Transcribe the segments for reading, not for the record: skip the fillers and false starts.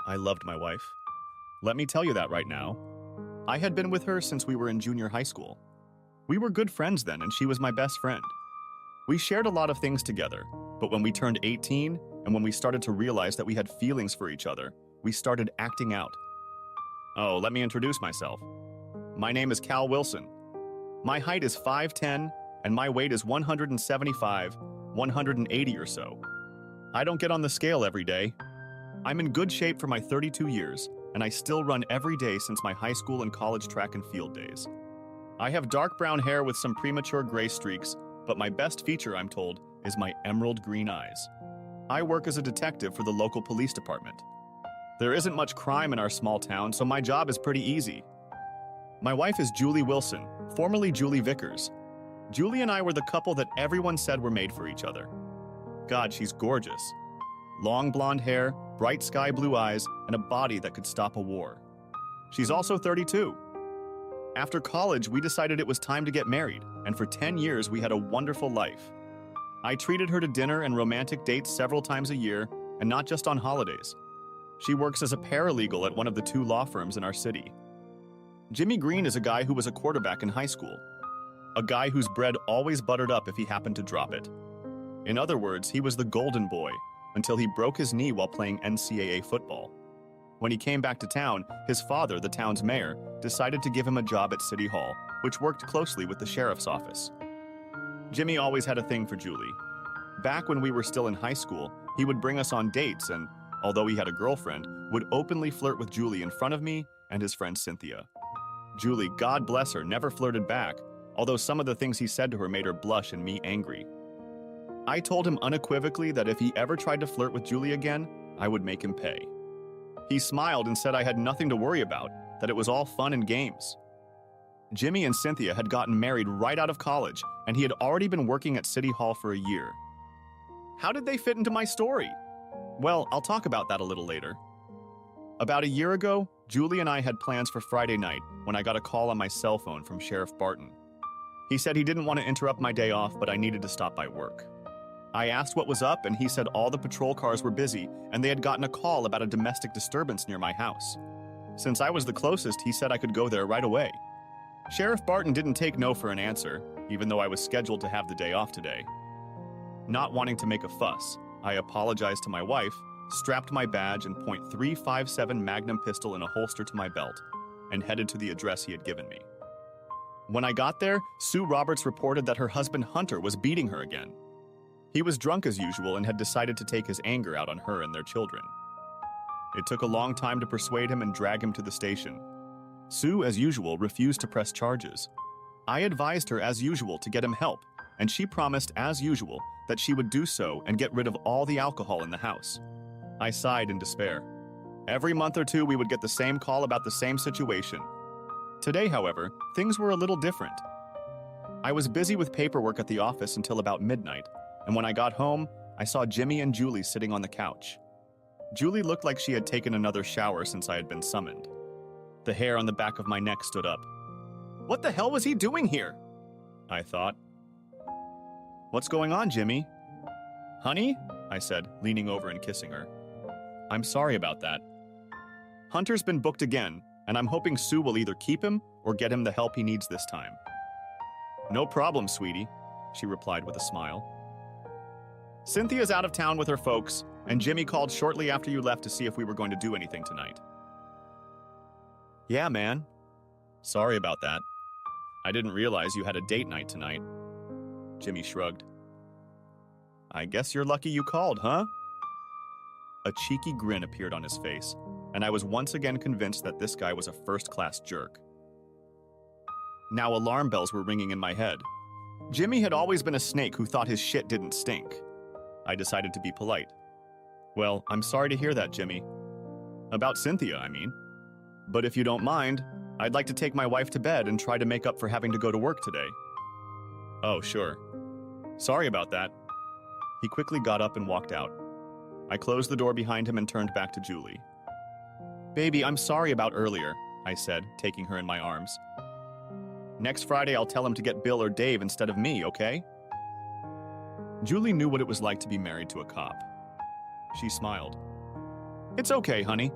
I loved my wife. Let me tell you that right now. I had been with her since we were in junior high school. We were good friends then, and she was my best friend. We shared a lot of things together, but when we turned 18 and when we started to realize that we had feelings for each other, we started acting out. Oh, let me introduce myself. My name is Cal Wilson. My height is 5'10", and my weight is 175, 180 or so. I don't get on the scale every day. I'm in good shape for my 32 years, and I still run every day since my high school and college track and field days. I have dark brown hair with some premature gray streaks, but my best feature, I'm told, is my emerald green eyes. I work as a detective for the local police department. There isn't much crime in our small town, so my job is pretty easy. My wife is Julie Wilson, formerly Julie Vickers. Julie and I were the couple that everyone said were made for each other. God, she's gorgeous. Long blonde hair, bright sky blue eyes, and a body that could stop a war. She's also 32. After college, we decided it was time to get married, and for 10 years we had a wonderful life. I treated her to dinner and romantic dates several times a year, and not just on holidays. She works as a paralegal at one of the 2 law firms in our city. Jimmy Green is a guy who was a quarterback in high school. A guy whose bread always buttered up if he happened to drop it. In other words, he was the golden boy, until he broke his knee while playing NCAA football. When he came back to town, his father, the town's mayor, decided to give him a job at City Hall, which worked closely with the sheriff's office. Jimmy always had a thing for Julie. Back when we were still in high school, he would bring us on dates and, although he had a girlfriend, would openly flirt with Julie in front of me and his friend Cynthia. Julie, God bless her, never flirted back, although some of the things he said to her made her blush and me angry. I told him unequivocally that if he ever tried to flirt with Julie again, I would make him pay. He smiled and said I had nothing to worry about, that it was all fun and games. Jimmy and Cynthia had gotten married right out of college, and he had already been working at City Hall for a year. How did they fit into my story? Well, I'll talk about that a little later. About a year ago, Julie and I had plans for Friday night when I got a call on my cell phone from Sheriff Barton. He said he didn't want to interrupt my day off, but I needed to stop by work. I asked what was up, and he said all the patrol cars were busy, and they had gotten a call about a domestic disturbance near my house. Since I was the closest, he said I could go there right away. Sheriff Barton didn't take no for an answer, even though I was scheduled to have the day off today. Not wanting to make a fuss, I apologized to my wife, strapped my badge and .357 Magnum pistol in a holster to my belt, and headed to the address he had given me. When I got there, Sue Roberts reported that her husband Hunter was beating her again. He was drunk as usual and had decided to take his anger out on her and their children. It took a long time to persuade him and drag him to the station. Sue, as usual, refused to press charges. I advised her, as usual, to get him help, and she promised, as usual, that she would do so and get rid of all the alcohol in the house. I sighed in despair. Every month or two, we would get the same call about the same situation. Today, however, things were a little different. I was busy with paperwork at the office until about midnight, and when I got home, I saw Jimmy and Julie sitting on the couch. Julie looked like she had taken another shower since I had been summoned. The hair on the back of my neck stood up. What the hell was he doing here? I thought. What's going on, Jimmy? Honey? I said, leaning over and kissing her. I'm sorry about that. Hunter's been booked again, and I'm hoping Sue will either keep him or get him the help he needs this time. No problem, sweetie, she replied with a smile. Cynthia's out of town with her folks, and Jimmy called shortly after you left to see if we were going to do anything tonight. Yeah, man. Sorry about that. I didn't realize you had a date night tonight. Jimmy shrugged. I guess you're lucky you called, huh? A cheeky grin appeared on his face, and I was once again convinced that this guy was a first-class jerk. Now alarm bells were ringing in my head. Jimmy had always been a snake who thought his shit didn't stink. I decided to be polite. Well, I'm sorry to hear that, Jimmy. About Cynthia, I mean. But if you don't mind, I'd like to take my wife to bed and try to make up for having to go to work today. Oh, sure. Sorry about that. He quickly got up and walked out. I closed the door behind him and turned back to Julie. Baby, I'm sorry about earlier, I said, taking her in my arms. Next Friday, I'll tell him to get Bill or Dave instead of me, okay? Julie knew what it was like to be married to a cop. She smiled. It's okay, honey.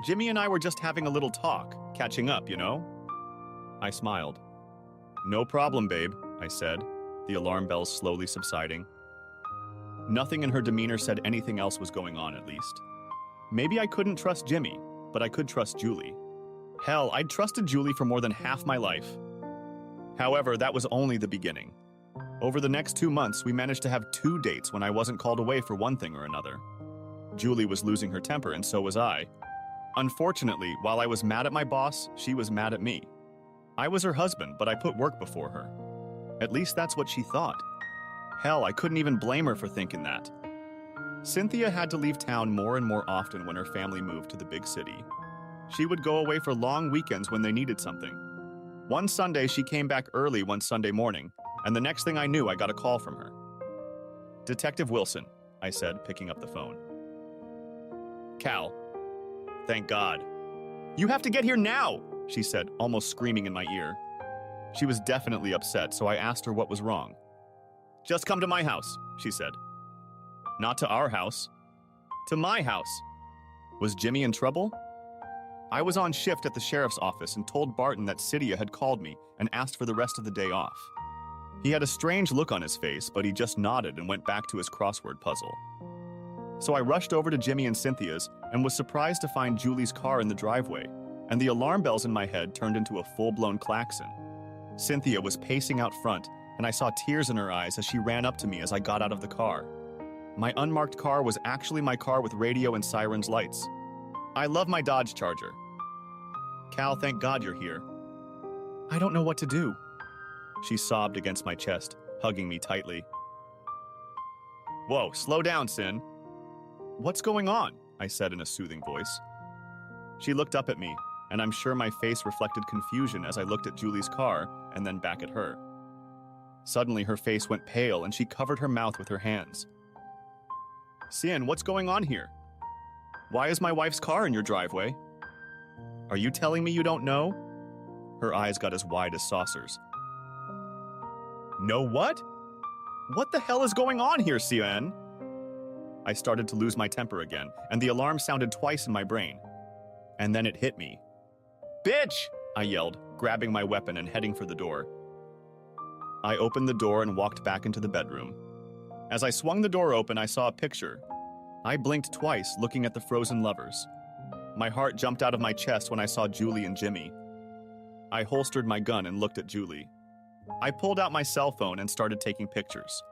Jimmy and I were just having a little talk, catching up, you know? I smiled. No problem, babe, I said, the alarm bells slowly subsiding. Nothing in her demeanor said anything else was going on, at least. Maybe I couldn't trust Jimmy, but I could trust Julie. Hell, I'd trusted Julie for more than half my life. However, that was only the beginning. Over the next 2 months, we managed to have 2 dates when I wasn't called away for one thing or another. Julie was losing her temper, and so was I. Unfortunately, while I was mad at my boss, she was mad at me. I was her husband, but I put work before her. At least that's what she thought. Hell, I couldn't even blame her for thinking that. Cynthia had to leave town more and more often when her family moved to the big city. She would go away for long weekends when they needed something. One Sunday, she came back early one Sunday morning, and the next thing I knew, I got a call from her. "Detective Wilson," I said, picking up the phone. "Cal. Thank God." "You have to get here now," she said, almost screaming in my ear. She was definitely upset, so I asked her what was wrong. "Just come to my house," she said. "Not to our house. To my house." Was Jimmy in trouble? I was on shift at the sheriff's office and told Barton that Cydia had called me and asked for the rest of the day off. He had a strange look on his face, but he just nodded and went back to his crossword puzzle. So I rushed over to Jimmy and Cynthia's and was surprised to find Julie's car in the driveway, and the alarm bells in my head turned into a full-blown klaxon. Cynthia was pacing out front, and I saw tears in her eyes as she ran up to me as I got out of the car. My unmarked car was actually my car with radio and sirens lights. I love my Dodge Charger. "Cal, thank God you're here." "I don't know what to do." She sobbed against my chest, hugging me tightly. "Whoa, slow down, Cyn." "What's going on?" I said in a soothing voice. She looked up at me, and I'm sure my face reflected confusion as I looked at Julie's car and then back at her. Suddenly, her face went pale and she covered her mouth with her hands. "Cyn, what's going on here? Why is my wife's car in your driveway? Are you telling me you don't know?" Her eyes got as wide as saucers. "No what? What the hell is going on here, Cyn?" I started to lose my temper again, and the alarm sounded twice in my brain. And then it hit me. "Bitch!" I yelled, grabbing my weapon and heading for the door. I opened the door and walked back into the bedroom. As I swung the door open, I saw a picture. I blinked twice, looking at the frozen lovers. My heart jumped out of my chest when I saw Julie and Jimmy. I holstered my gun and looked at Julie. I pulled out my cell phone and started taking pictures.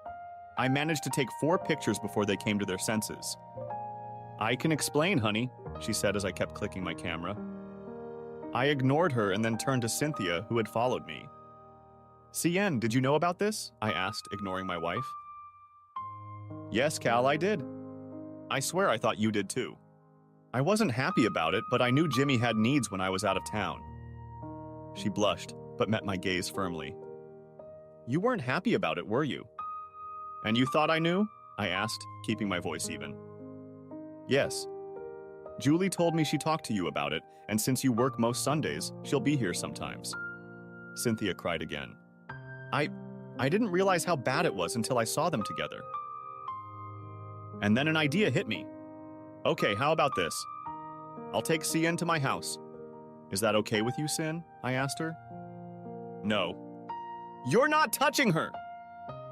I managed to take 4 pictures before they came to their senses. "I can explain, honey," she said as I kept clicking my camera. I ignored her and then turned to Cynthia, who had followed me. "Cyn, did you know about this?" I asked, ignoring my wife. "Yes, Cal, I did. I swear I thought you did too. I wasn't happy about it, but I knew Jimmy had needs when I was out of town." She blushed, but met my gaze firmly. "You weren't happy about it, were you?" "And you thought I knew?" I asked, keeping my voice even. "Yes. Julie told me she talked to you about it, and since you work most Sundays, she'll be here sometimes." Cynthia cried again. I didn't realize how bad it was until I saw them together. And then an idea hit me. "Okay, how about this? I'll take Cyn to my house. Is that okay with you, Cyn?" I asked her. "No." "You're not touching her!"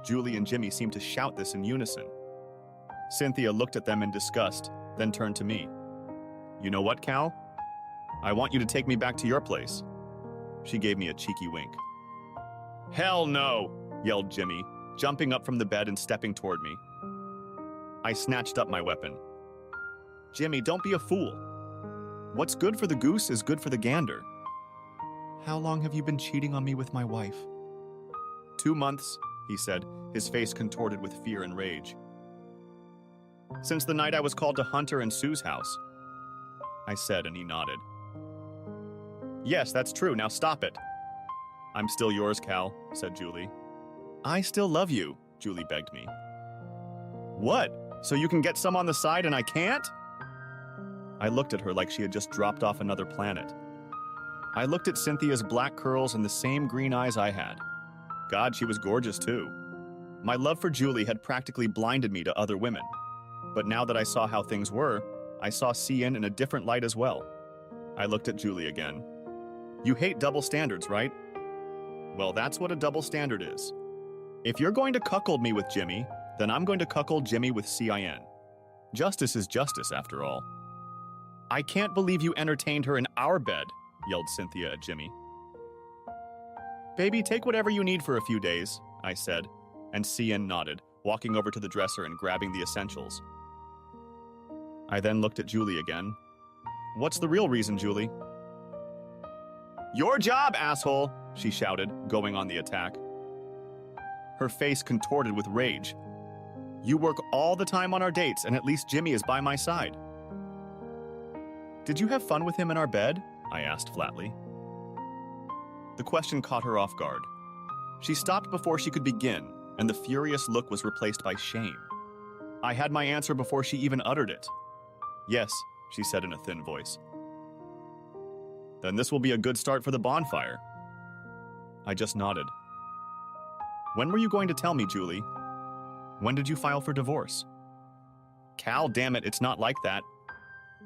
Julie and Jimmy seemed to shout this in unison. Cynthia looked at them in disgust, then turned to me. "You know what, Cal? I want you to take me back to your place." She gave me a cheeky wink. "Hell no!" yelled Jimmy, jumping up from the bed and stepping toward me. I snatched up my weapon. "Jimmy, don't be a fool. What's good for the goose is good for the gander." "How long have you been cheating on me with my wife?" 2 months, he said, his face contorted with fear and rage. "Since the night I was called to Hunter and Sue's house," I said, and he nodded. "Yes, that's true. Now stop it." "I'm still yours, Cal," said Julie. "I still love you," Julie begged me. "What? So you can get some on the side and I can't?" I looked at her like she had just dropped off another planet. I looked at Cynthia's black curls and the same green eyes I had. God, she was gorgeous too. My love for Julie had practically blinded me to other women. But now that I saw how things were, I saw Cyn in a different light as well. I looked at Julie again. You hate double standards, right? Well, that's what a double standard is. If you're going to cuckold me with Jimmy, then I'm going to cuckold Jimmy with CIN. Justice is justice, after all. I can't believe you entertained her in our bed, yelled Cynthia at Jimmy. Baby, take whatever you need for a few days, I said, and CN nodded, walking over to the dresser and grabbing the essentials. I then looked at Julie again. What's the real reason, Julie? Your job, asshole, she shouted, going on the attack. Her face contorted with rage. You work all the time on our dates, and at least Jimmy is by my side. Did you have fun with him in our bed? I asked flatly. The question caught her off guard. She stopped before she could begin, and the furious look was replaced by shame. I had my answer before she even uttered it. Yes, she said in a thin voice. Then this will be a good start for the bonfire. I just nodded. When were you going to tell me, Julie? When did you file for divorce? Cal, damn it, it's not like that.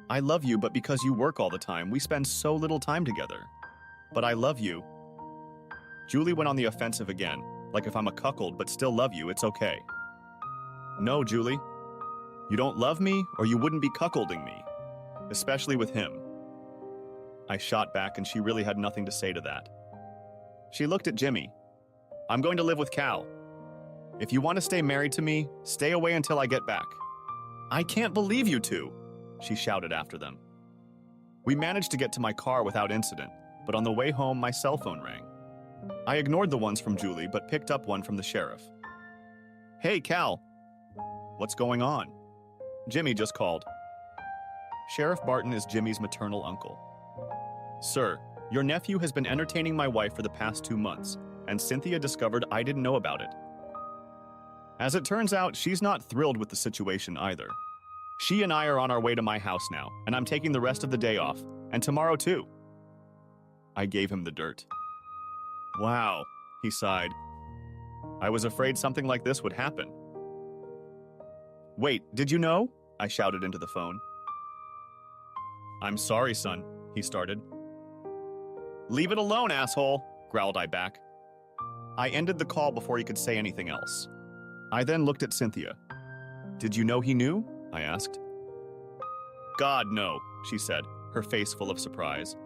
I love you, but because you work all the time, we spend so little time together. But I love you. Julie went on the offensive again, like if I'm a cuckold but still love you, it's okay. No, Julie. You don't love me, or you wouldn't be cuckolding me. Especially with him. I shot back, and she really had nothing to say to that. She looked at Jimmy. I'm going to live with Cal. If you want to stay married to me, stay away until I get back. I can't believe you two, she shouted after them. We managed to get to my car without incident, but on the way home, my cell phone rang. I ignored the ones from Julie, but picked up one from the sheriff. Hey, Cal. What's going on? Jimmy just called. Sheriff Barton is Jimmy's maternal uncle. Sir, your nephew has been entertaining my wife for the past 2 months, and Cynthia discovered I didn't know about it. As it turns out, she's not thrilled with the situation either. She and I are on our way to my house now, and I'm taking the rest of the day off, and tomorrow too. I gave him the dirt. Wow, he sighed. I was afraid something like this would happen. Wait, did you know? I shouted into the phone. I'm sorry, son, he started. Leave it alone, asshole, growled I back. I ended the call before he could say anything else. I then looked at Cynthia. Did you know he knew? I asked. God, no, she said, her face full of surprise.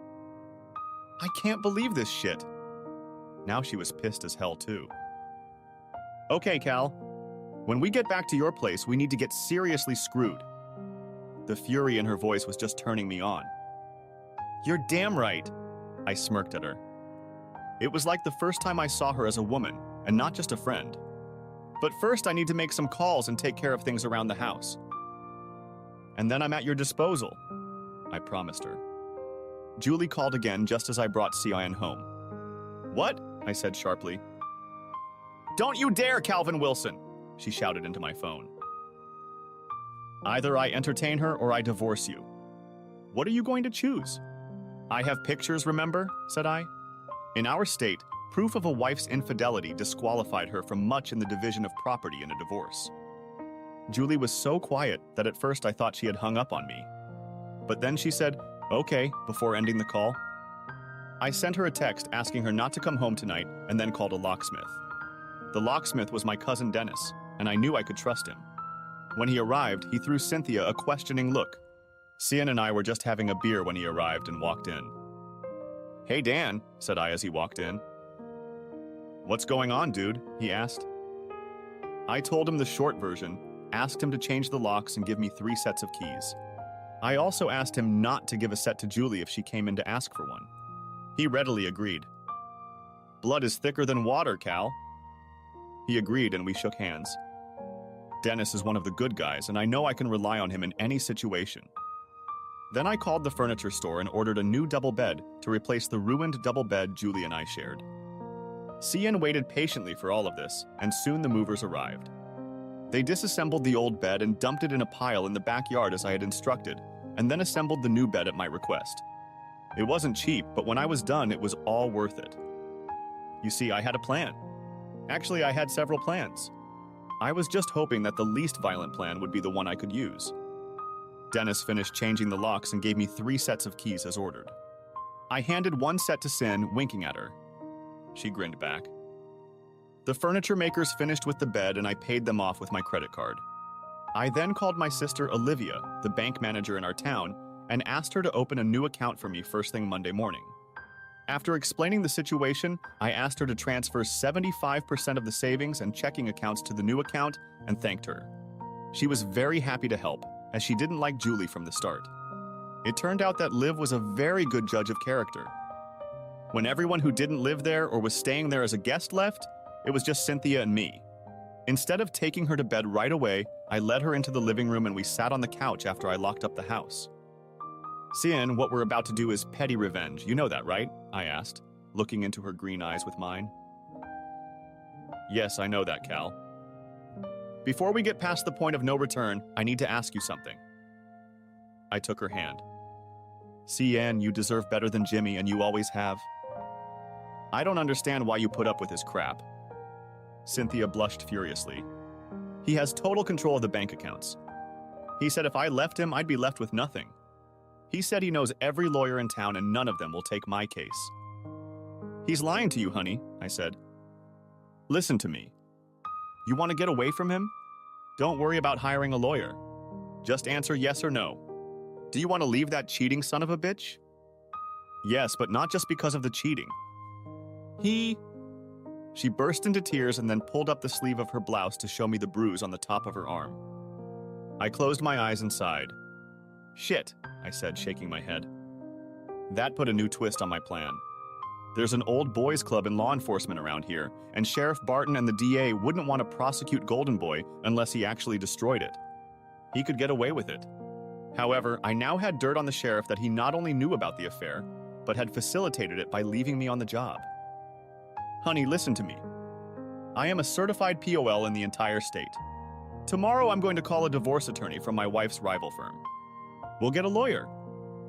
I can't believe this shit. Now she was pissed as hell, too. Okay, Cal. When we get back to your place, we need to get seriously screwed. The fury in her voice was just turning me on. You're damn right, I smirked at her. It was like the first time I saw her as a woman, and not just a friend. But first I need to make some calls and take care of things around the house. And then I'm at your disposal, I promised her. Julie called again just as I brought CIN home. What? I said sharply. Don't you dare, Calvin Wilson, she shouted into my phone. Either I entertain her or I divorce you. What are you going to choose? I have pictures, remember? Said I. In our state, proof of a wife's infidelity disqualified her from much in the division of property in a divorce. Julie was so quiet that at first I thought she had hung up on me. But then she said, okay, before ending the call. I sent her a text asking her not to come home tonight and then called a locksmith. The locksmith was my cousin Dennis, and I knew I could trust him. When he arrived, he threw Cynthia a questioning look. Cian and I were just having a beer when he arrived and walked in. Hey, Dan, said I as he walked in. What's going on, dude? He asked. I told him the short version, asked him to change the locks and give me 3 sets of keys. I also asked him not to give a set to Julie if she came in to ask for one. He readily agreed. Blood is thicker than water, Cal. He agreed and we shook hands. Dennis is one of the good guys, and I know I can rely on him in any situation. Then I called the furniture store and ordered a new double bed to replace the ruined double bed Julie and I shared. Cian waited patiently for all of this, and soon the movers arrived. They disassembled the old bed and dumped it in a pile in the backyard as I had instructed, and then assembled the new bed at my request. It wasn't cheap, but when I was done, it was all worth it. You see, I had a plan. Actually, I had several plans. I was just hoping that the least violent plan would be the one I could use. Dennis finished changing the locks and gave me 3 sets of keys as ordered. I handed 1 set to Sin, winking at her. She grinned back. The furniture makers finished with the bed and I paid them off with my credit card. I then called my sister Olivia, the bank manager in our town, and asked her to open a new account for me first thing Monday morning. After explaining the situation, I asked her to transfer 75% of the savings and checking accounts to the new account and thanked her. She was very happy to help, as she didn't like Julie from the start. It turned out that Liv was a very good judge of character. When everyone who didn't live there or was staying there as a guest left, it was just Cynthia and me. Instead of taking her to bed right away, I led her into the living room and we sat on the couch after I locked up the house. Sin, what we're about to do is petty revenge. You know that, right? I asked, looking into her green eyes with mine. Yes, I know that, Cal. Before we get past the point of no return, I need to ask you something. I took her hand. Cian, you deserve better than Jimmy, and you always have. I don't understand why you put up with his crap. Cynthia blushed furiously. He has total control of the bank accounts. He said if I left him, I'd be left with nothing. He said he knows every lawyer in town and none of them will take my case. He's lying to you, honey, I said. Listen to me. You want to get away from him? Don't worry about hiring a lawyer. Just answer yes or no. Do you want to leave that cheating son of a bitch? Yes, but not just because of the cheating. She burst into tears and then pulled up the sleeve of her blouse to show me the bruise on the top of her arm. I closed my eyes and sighed. Shit, I said, shaking my head. That put a new twist on my plan. There's an old boys club in law enforcement around here, and Sheriff Barton and the DA wouldn't want to prosecute Golden Boy unless he actually destroyed it. He could get away with it. However, I now had dirt on the sheriff that he not only knew about the affair, but had facilitated it by leaving me on the job. Honey, listen to me. I am a certified POL in the entire state. Tomorrow I'm going to call a divorce attorney from my wife's rival firm. We'll get a lawyer.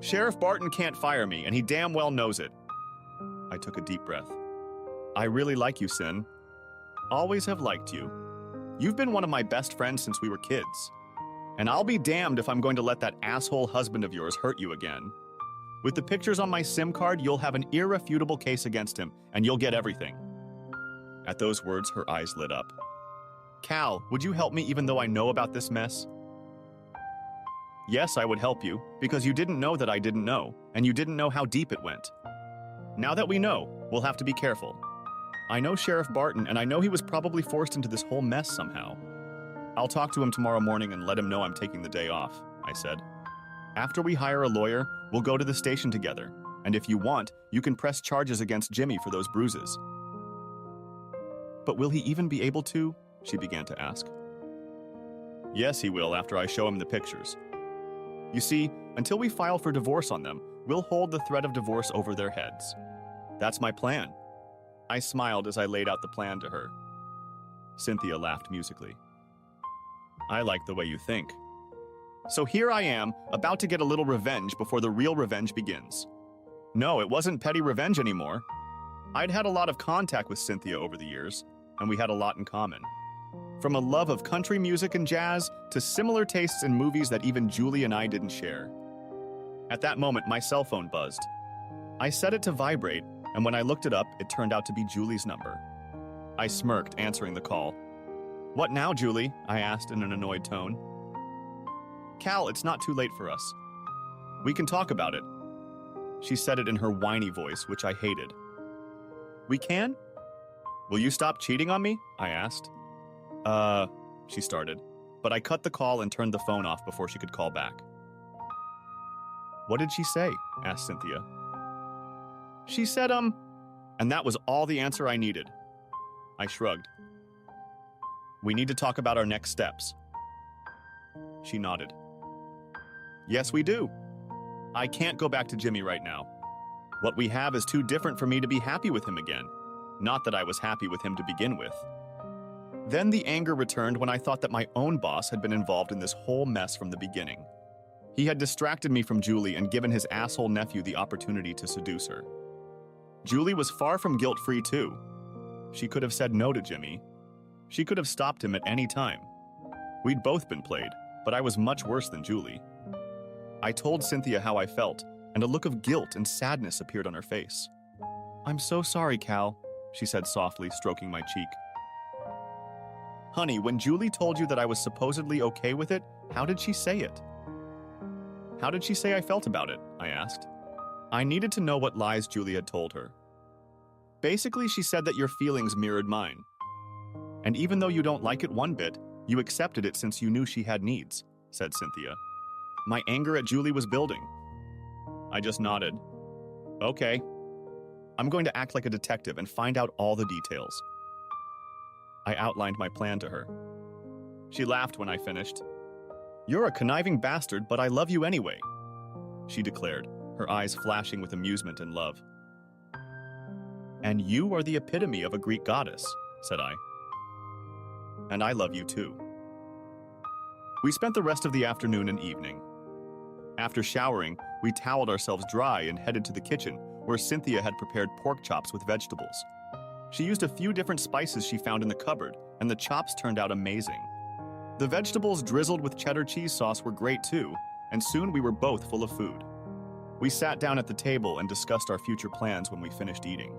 Sheriff Barton can't fire me, and he damn well knows it. I took a deep breath. I really like you, Sin. Always have liked you. You've been one of my best friends since we were kids. And I'll be damned if I'm going to let that asshole husband of yours hurt you again. With the pictures on my SIM card, you'll have an irrefutable case against him, and you'll get everything. At those words, her eyes lit up. Cal, would you help me even though I know about this mess? Yes, I would help you, because you didn't know that I didn't know, and you didn't know how deep it went. Now that we know, we'll have to be careful. I know Sheriff Barton, and I know he was probably forced into this whole mess somehow. I'll talk to him tomorrow morning and let him know I'm taking the day off, I said. After we hire a lawyer, we'll go to the station together, and if you want, you can press charges against Jimmy for those bruises. But will he even be able to? She began to ask. Yes, he will after I show him the pictures. You see, until we file for divorce on them, we'll hold the threat of divorce over their heads. That's my plan. I smiled as I laid out the plan to her. Cynthia laughed musically. I like the way you think. So here I am, about to get a little revenge before the real revenge begins. No, it wasn't petty revenge anymore. I'd had a lot of contact with Cynthia over the years, and we had a lot in common. From a love of country music and jazz to similar tastes in movies that even Julie and I didn't share. At that moment, my cell phone buzzed. I set it to vibrate, and when I looked it up, it turned out to be Julie's number. I smirked, answering the call. What now, Julie? I asked in an annoyed tone. Cal, it's not too late for us. We can talk about it. She said it in her whiny voice, which I hated. We can? Will you stop cheating on me? I asked. She started, but I cut the call and turned the phone off before she could call back. What did she say? Asked Cynthia. She said, and that was all the answer I needed. I shrugged. We need to talk about our next steps. She nodded. Yes, we do. I can't go back to Jimmy right now. What we have is too different for me to be happy with him again. Not that I was happy with him to begin with. Then the anger returned when I thought that my own boss had been involved in this whole mess from the beginning. He had distracted me from Julie and given his asshole nephew the opportunity to seduce her. Julie was far from guilt-free too. She could have said no to Jimmy. She could have stopped him at any time. We'd both been played, but I was much worse than Julie. I told Cynthia how I felt, and a look of guilt and sadness appeared on her face. "I'm so sorry, Cal," she said softly, stroking my cheek. "Honey, when Julie told you that I was supposedly okay with it, how did she say it?" "How did she say I felt about it?" I asked. I needed to know what lies Julie had told her. "Basically, she said that your feelings mirrored mine. And even though you don't like it one bit, you accepted it since you knew she had needs," said Cynthia. My anger at Julie was building. I just nodded. "Okay. I'm going to act like a detective and find out all the details." I outlined my plan to her. She laughed when I finished. "You're a conniving bastard, but I love you anyway," she declared, her eyes flashing with amusement and love. "And you are the epitome of a Greek goddess," said I. "And I love you too." We spent the rest of the afternoon and evening. After showering, we toweled ourselves dry and headed to the kitchen, where Cynthia had prepared pork chops with vegetables. She used a few different spices she found in the cupboard, and the chops turned out amazing. The vegetables drizzled with cheddar cheese sauce were great too, and soon we were both full of food. We sat down at the table and discussed our future plans when we finished eating.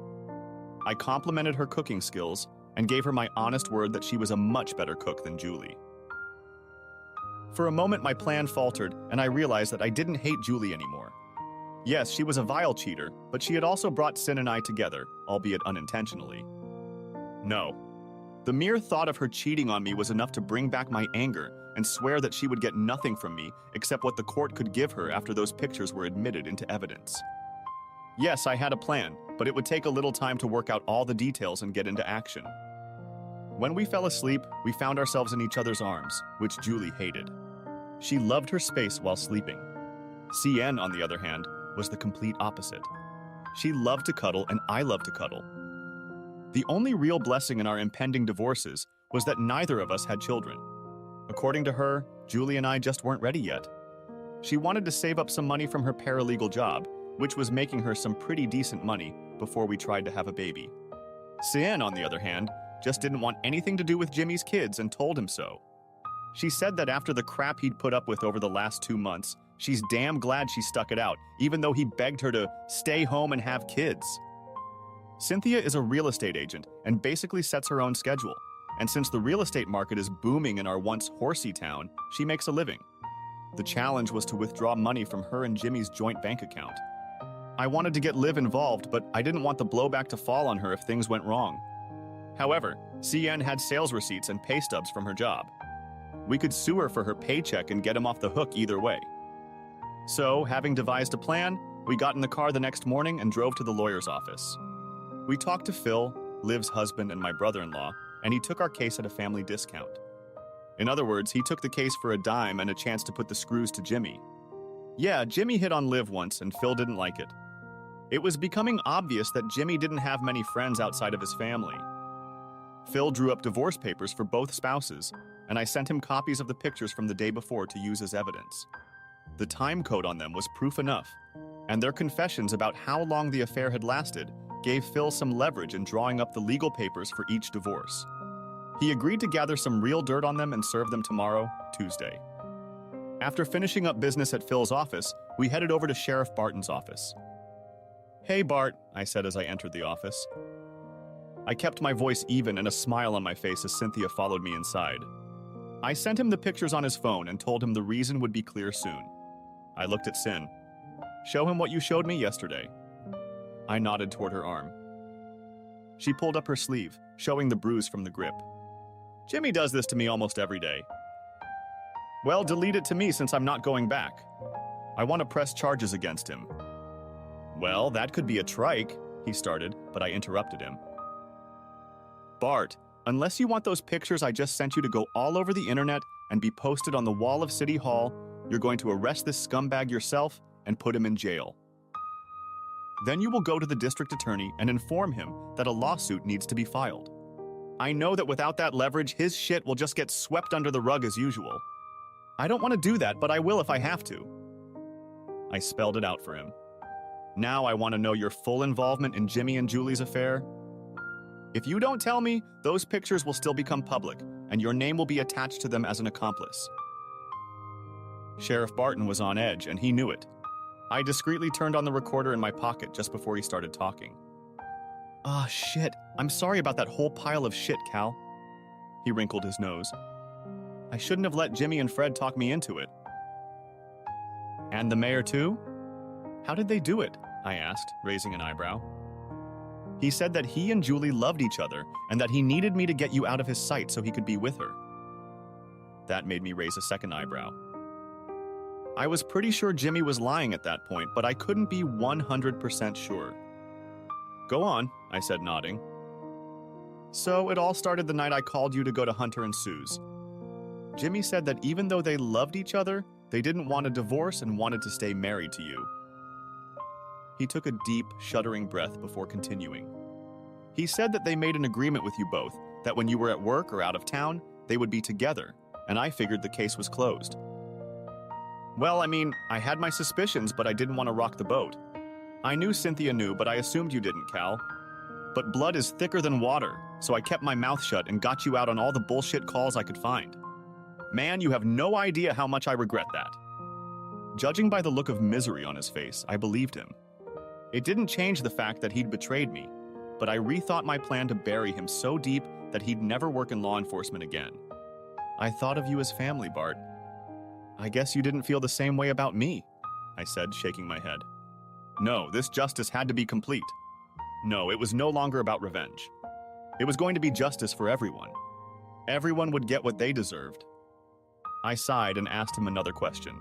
I complimented her cooking skills and gave her my honest word that she was a much better cook than Julie. For a moment, my plan faltered, and I realized that I didn't hate Julie anymore. Yes, she was a vile cheater, but she had also brought Sin and I together, albeit unintentionally. No. The mere thought of her cheating on me was enough to bring back my anger and swear that she would get nothing from me except what the court could give her after those pictures were admitted into evidence. Yes, I had a plan, but it would take a little time to work out all the details and get into action. When we fell asleep, we found ourselves in each other's arms, which Julie hated. She loved her space while sleeping. CN, on the other hand, was the complete opposite. She loved to cuddle, and I loved to cuddle. The only real blessing in our impending divorces was that neither of us had children. According to her, Julie and I just weren't ready yet. She wanted to save up some money from her paralegal job, which was making her some pretty decent money, before we tried to have a baby. CN, on the other hand, just didn't want anything to do with Jimmy's kids and told him so. She said that after the crap he'd put up with over the last 2 months, she's damn glad she stuck it out, even though he begged her to stay home and have kids. Cynthia is a real estate agent and basically sets her own schedule. And since the real estate market is booming in our once horsey town, she makes a living. The challenge was to withdraw money from her and Jimmy's joint bank account. I wanted to get Liv involved, but I didn't want the blowback to fall on her if things went wrong. However, CN had sales receipts and pay stubs from her job. We could sue her for her paycheck and get him off the hook either way. So, having devised a plan, we got in the car the next morning and drove to the lawyer's office. We talked to Phil, Liv's husband and my brother-in-law, and he took our case at a family discount. In other words, he took the case for a dime and a chance to put the screws to Jimmy. Yeah, Jimmy hit on Liv once, and Phil didn't like it. It was becoming obvious that Jimmy didn't have many friends outside of his family. Phil drew up divorce papers for both spouses, and I sent him copies of the pictures from the day before to use as evidence. The time code on them was proof enough, and their confessions about how long the affair had lasted gave Phil some leverage in drawing up the legal papers for each divorce. He agreed to gather some real dirt on them and serve them tomorrow, Tuesday. After finishing up business at Phil's office, we headed over to Sheriff Barton's office. "Hey, Bart," I said as I entered the office. I kept my voice even and a smile on my face as Cynthia followed me inside. I sent him the pictures on his phone and told him the reason would be clear soon. I looked at Sin. "Show him what you showed me yesterday." I nodded toward her arm. She pulled up her sleeve, showing the bruise from the grip. "Jimmy does this to me almost every day." "Well, delete it to me since I'm not going back. I want to press charges against him." "Well, that could be a trike," he started, but I interrupted him. "Bart, unless you want those pictures I just sent you to go all over the internet and be posted on the wall of City Hall, you're going to arrest this scumbag yourself and put him in jail. Then you will go to the district attorney and inform him that a lawsuit needs to be filed. I know that without that leverage, his shit will just get swept under the rug as usual. I don't want to do that, but I will if I have to." I spelled it out for him. "Now I want to know your full involvement in Jimmy and Julie's affair. If you don't tell me, those pictures will still become public, and your name will be attached to them as an accomplice." Sheriff Barton was on edge, and he knew it. I discreetly turned on the recorder in my pocket just before he started talking. Ah, shit. I'm sorry about that whole pile of shit, Cal. He wrinkled his nose. I shouldn't have let Jimmy and Fred talk me into it. And the mayor too? How did they do it? I asked, raising an eyebrow. He said that he and Julie loved each other and that he needed me to get you out of his sight so he could be with her. That made me raise a second eyebrow. I was pretty sure Jimmy was lying at that point, but I couldn't be 100% sure. Go on, I said, nodding. So it all started the night I called you to go to Hunter and Sue's. Jimmy said that even though they loved each other, they didn't want a divorce and wanted to stay married to you. He took a deep, shuddering breath before continuing. He said that they made an agreement with you both, that when you were at work or out of town, they would be together, and I figured the case was closed. Well, I mean, I had my suspicions, but I didn't want to rock the boat. I knew Cynthia knew, but I assumed you didn't, Cal. But blood is thicker than water, so I kept my mouth shut and got you out on all the bullshit calls I could find. Man, you have no idea how much I regret that. Judging by the look of misery on his face, I believed him. It didn't change the fact that he'd betrayed me, but I rethought my plan to bury him so deep that he'd never work in law enforcement again. I thought of you as family, Bart. I guess you didn't feel the same way about me, I said, shaking my head. No, this justice had to be complete. No, it was no longer about revenge. It was going to be justice for everyone. Everyone would get what they deserved. I sighed and asked him another question.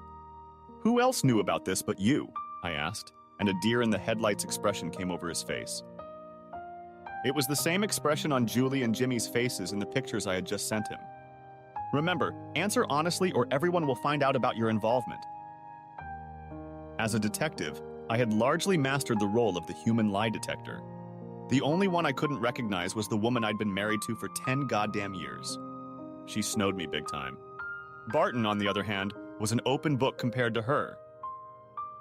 Who else knew about this but you? I asked, and a deer-in-the-headlights expression came over his face. It was the same expression on Julie and Jimmy's faces in the pictures I had just sent him. Remember, answer honestly or everyone will find out about your involvement. As a detective, I had largely mastered the role of the human lie detector. The only one I couldn't recognize was the woman I'd been married to for 10 goddamn years. She snowed me big time. Barton, on the other hand, was an open book compared to her.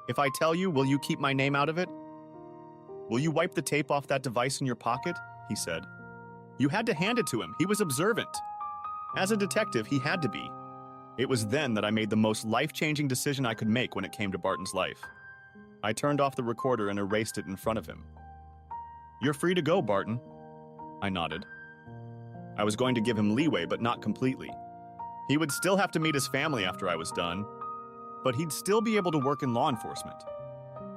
If I tell you, will you keep my name out of it? Will you wipe the tape off that device in your pocket? He said. You had to hand it to him. He was observant. As a detective, he had to be. It was then that I made the most life-changing decision I could make when it came to Barton's life. I turned off the recorder and erased it in front of him. You're free to go, Barton. I nodded. I was going to give him leeway, but not completely. He would still have to meet his family after I was done, but he'd still be able to work in law enforcement.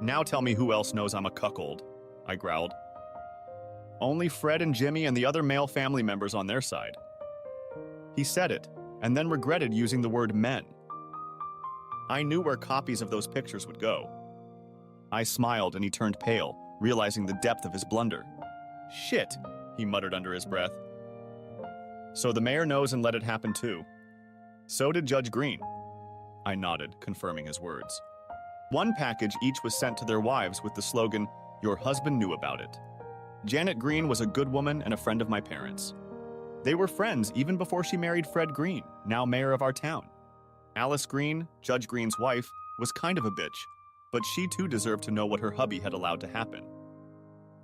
Now tell me who else knows I'm a cuckold, I growled. Only Fred and Jimmy and the other male family members on their side. He said it, and then regretted using the word men. I knew where copies of those pictures would go. I smiled and he turned pale, realizing the depth of his blunder. Shit, he muttered under his breath. So the mayor knows and let it happen too. So did Judge Green. I nodded, confirming his words. One package each was sent to their wives with the slogan, "Your husband knew about it." Janet Green was a good woman and a friend of my parents. They were friends even before she married Fred Green, now mayor of our town. Alice Green, Judge Green's wife, was kind of a bitch, but she too deserved to know what her hubby had allowed to happen.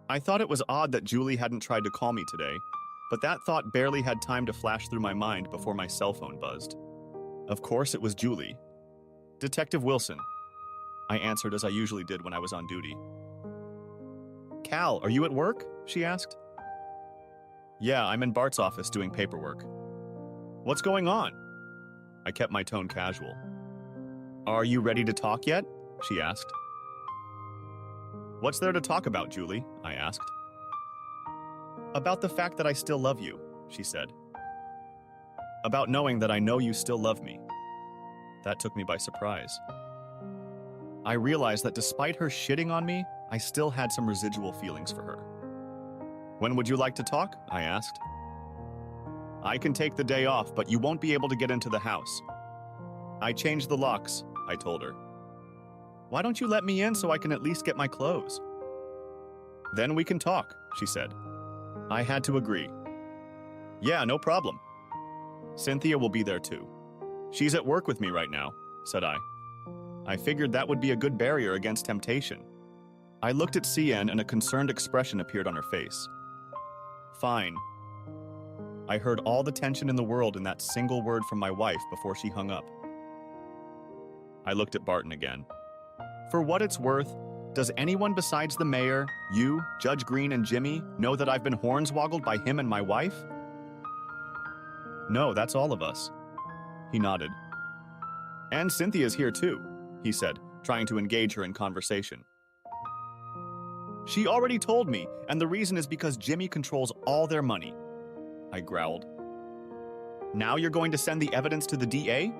I thought it was odd that Julie hadn't tried to call me today, but that thought barely had time to flash through my mind before my cell phone buzzed. Of course it was Julie. Detective Wilson. I answered as I usually did when I was on duty. Cal, are you at work? She asked. Yeah, I'm in Bart's office doing paperwork. What's going on? I kept my tone casual. Are you ready to talk yet? She asked. What's there to talk about, Julie? I asked. About the fact that I still love you, she said. About knowing that I know you still love me. That took me by surprise. I realized that despite her shitting on me, I still had some residual feelings for her. When would you like to talk? I asked. I can take the day off, but you won't be able to get into the house. I changed the locks, I told her. Why don't you let me in so I can at least get my clothes? Then we can talk, she said. I had to agree. Yeah, no problem. Cynthia will be there too. She's at work with me right now, said I. I figured that would be a good barrier against temptation. I looked at CN and a concerned expression appeared on her face. Fine. I heard all the tension in the world in that single word from my wife before she hung up. I looked at Barton again. For what it's worth, does anyone besides the mayor, you, Judge Green, and Jimmy know that I've been hornswoggled by him and my wife? No, that's all of us. He nodded. And Cynthia's here too, he said, trying to engage her in conversation. She already told me, and the reason is because Jimmy controls all their money, I growled. Now you're going to send the evidence to the DA?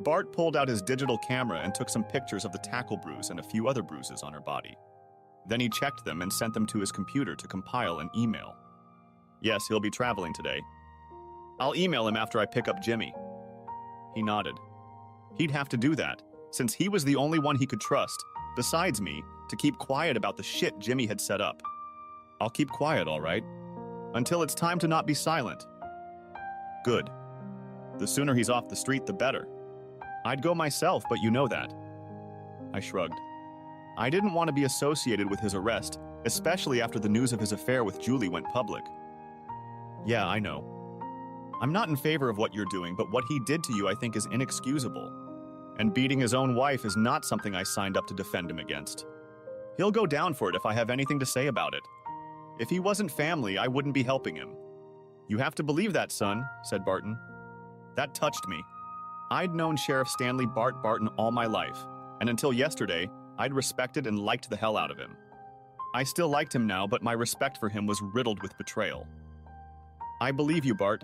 Bart pulled out his digital camera and took some pictures of the tackle bruise and a few other bruises on her body. Then he checked them and sent them to his computer to compile an email. Yes, he'll be traveling today. I'll email him after I pick up Jimmy. He nodded. He'd have to do that, since he was the only one he could trust, besides me, to keep quiet about the shit Jimmy had set up. I'll keep quiet, all right? Until it's time to not be silent. Good. The sooner he's off the street, the better. I'd go myself, but you know that. I shrugged. I didn't want to be associated with his arrest, especially after the news of his affair with Julie went public. Yeah, I know. I'm not in favor of what you're doing, but what he did to you I think is inexcusable. And beating his own wife is not something I signed up to defend him against. He'll go down for it if I have anything to say about it. If he wasn't family, I wouldn't be helping him. You have to believe that, son, said Barton. That touched me. I'd known Sheriff Stanley Bart Barton all my life, and until yesterday, I'd respected and liked the hell out of him. I still liked him now, but my respect for him was riddled with betrayal. I believe you, Bart.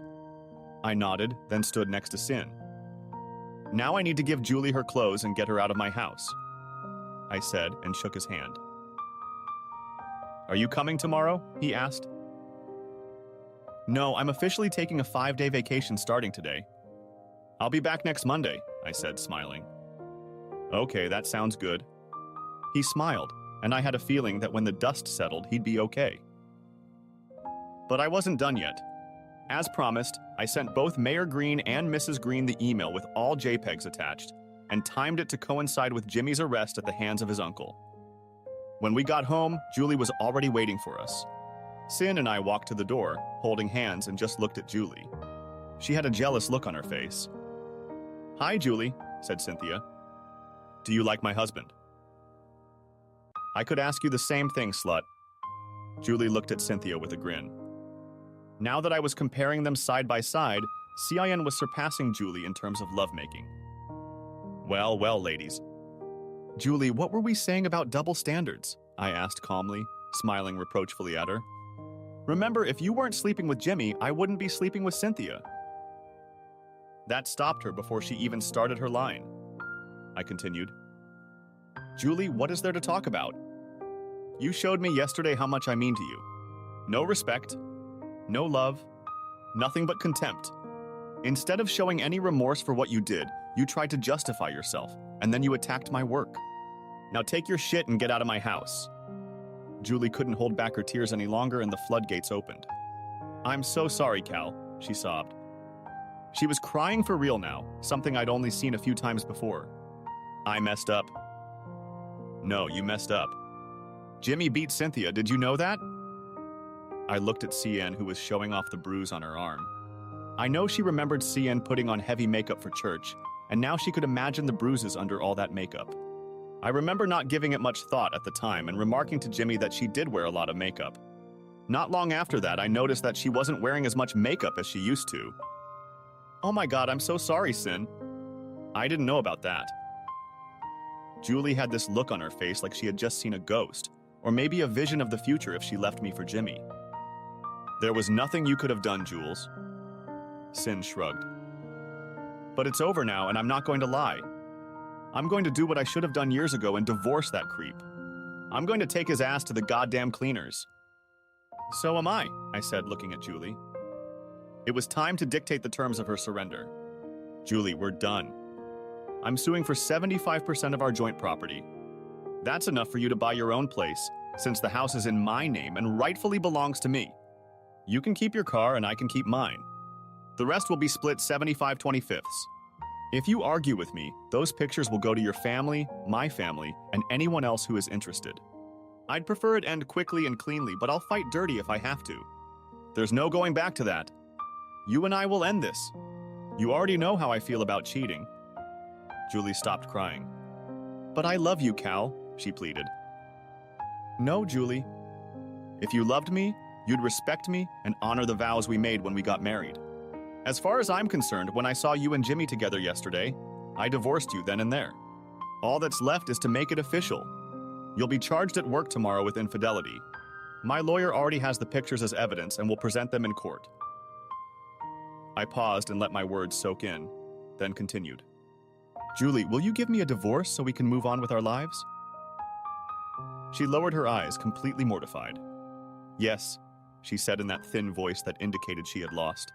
I nodded, then stood next to Sin. Now I need to give Julie her clothes and get her out of my house, I said and shook his hand. Are you coming tomorrow? He asked. No, I'm officially taking a 5-day vacation starting today. I'll be back next Monday, I said, smiling. Okay, that sounds good. He smiled, and I had a feeling that when the dust settled, he'd be okay. But I wasn't done yet. As promised, I sent both Mayor Green and Mrs. Green the email with all JPEGs attached, and timed it to coincide with Jimmy's arrest at the hands of his uncle. When we got home, Julie was already waiting for us. Sin and I walked to the door, holding hands, and just looked at Julie. She had a jealous look on her face. Hi, Julie, said Cynthia. Do you like my husband? I could ask you the same thing, slut. Julie looked at Cynthia with a grin. Now that I was comparing them side by side, CIN was surpassing Julie in terms of lovemaking. Well, well, ladies. Julie, what were we saying about double standards? I asked calmly, smiling reproachfully at her. Remember, if you weren't sleeping with Jimmy, I wouldn't be sleeping with Cynthia. That stopped her before she even started her line. I continued. Julie, what is there to talk about? You showed me yesterday how much I mean to you. No respect, no love, nothing but contempt. Instead of showing any remorse for what you did, you tried to justify yourself, and then you attacked my work. Now take your shit and get out of my house. Julie couldn't hold back her tears any longer, and the floodgates opened. I'm so sorry, Cal, she sobbed. She was crying for real now, something I'd only seen a few times before. I messed up. No, you messed up. Jimmy beat Cynthia, did you know that? I looked at CN, who was showing off the bruise on her arm. I know she remembered CN putting on heavy makeup for church, and now she could imagine the bruises under all that makeup. I remember not giving it much thought at the time and remarking to Jimmy that she did wear a lot of makeup. Not long after that, I noticed that she wasn't wearing as much makeup as she used to. Oh my God, I'm so sorry, Sin. I didn't know about that. Julie had this look on her face like she had just seen a ghost, or maybe a vision of the future if she left me for Jimmy. There was nothing you could have done, Jules. Sin shrugged. But it's over now, and I'm not going to lie. I'm going to do what I should have done years ago and divorce that creep. I'm going to take his ass to the goddamn cleaners. So am I said, looking at Julie. It was time to dictate the terms of her surrender. Julie, we're done. I'm suing for 75% of our joint property. That's enough for you to buy your own place, since the house is in my name and rightfully belongs to me. You can keep your car and I can keep mine. The rest will be split 75/25. If you argue with me, those pictures will go to your family, my family, and anyone else who is interested. I'd prefer it end quickly and cleanly, but I'll fight dirty if I have to. There's no going back to that. You and I will end this. You already know how I feel about cheating. Julie stopped crying. But I love you, Cal, she pleaded. No, Julie. If you loved me, you'd respect me and honor the vows we made when we got married. As far as I'm concerned, when I saw you and Jimmy together yesterday, I divorced you then and there. All that's left is to make it official. You'll be charged at work tomorrow with infidelity. My lawyer already has the pictures as evidence and will present them in court. I paused and let my words soak in, then continued. Julie, will you give me a divorce so we can move on with our lives? She lowered her eyes, completely mortified. Yes, she said in that thin voice that indicated she had lost.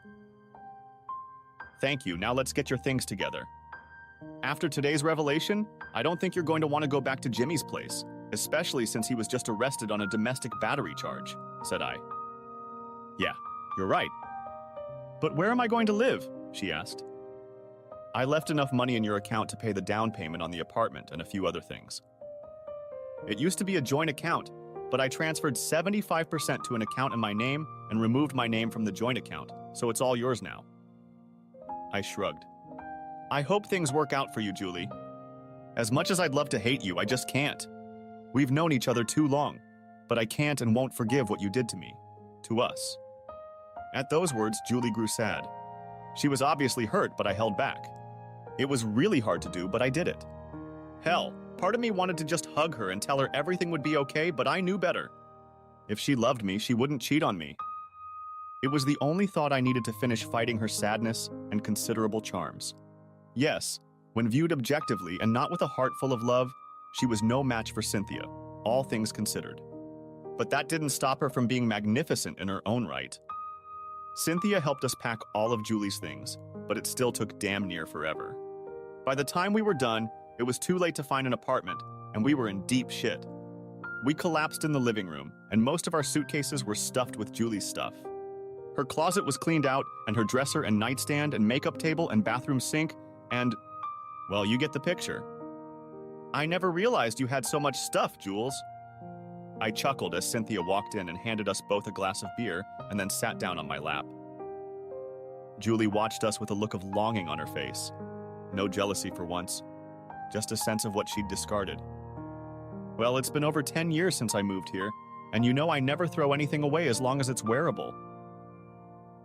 Thank you, now let's get your things together. After today's revelation, I don't think you're going to want to go back to Jimmy's place, especially since he was just arrested on a domestic battery charge, said I. Yeah, you're right. But where am I going to live? She asked. I left enough money in your account to pay the down payment on the apartment and a few other things. It used to be a joint account, but I transferred 75% to an account in my name and removed my name from the joint account, so it's all yours now. I shrugged. I hope things work out for you, Julie. As much as I'd love to hate you, I just can't. We've known each other too long, but I can't and won't forgive what you did to me, to us. At those words, Julie grew sad. She was obviously hurt, but I held back. It was really hard to do, but I did it. Hell, part of me wanted to just hug her and tell her everything would be okay, but I knew better. If she loved me, she wouldn't cheat on me. It was the only thought I needed to finish fighting her sadness and considerable charms. Yes, when viewed objectively and not with a heart full of love, she was no match for Cynthia, all things considered. But that didn't stop her from being magnificent in her own right. Cynthia helped us pack all of Julie's things, but it still took damn near forever. By the time we were done, it was too late to find an apartment, and we were in deep shit. We collapsed in the living room, and most of our suitcases were stuffed with Julie's stuff. Her closet was cleaned out, and her dresser and nightstand and makeup table and bathroom sink, and, well, you get the picture. I never realized you had so much stuff, Jules. I chuckled as Cynthia walked in and handed us both a glass of beer and then sat down on my lap. Julie watched us with a look of longing on her face. No jealousy for once, just a sense of what she'd discarded. Well, it's been over 10 years since I moved here, and you know I never throw anything away as long as it's wearable.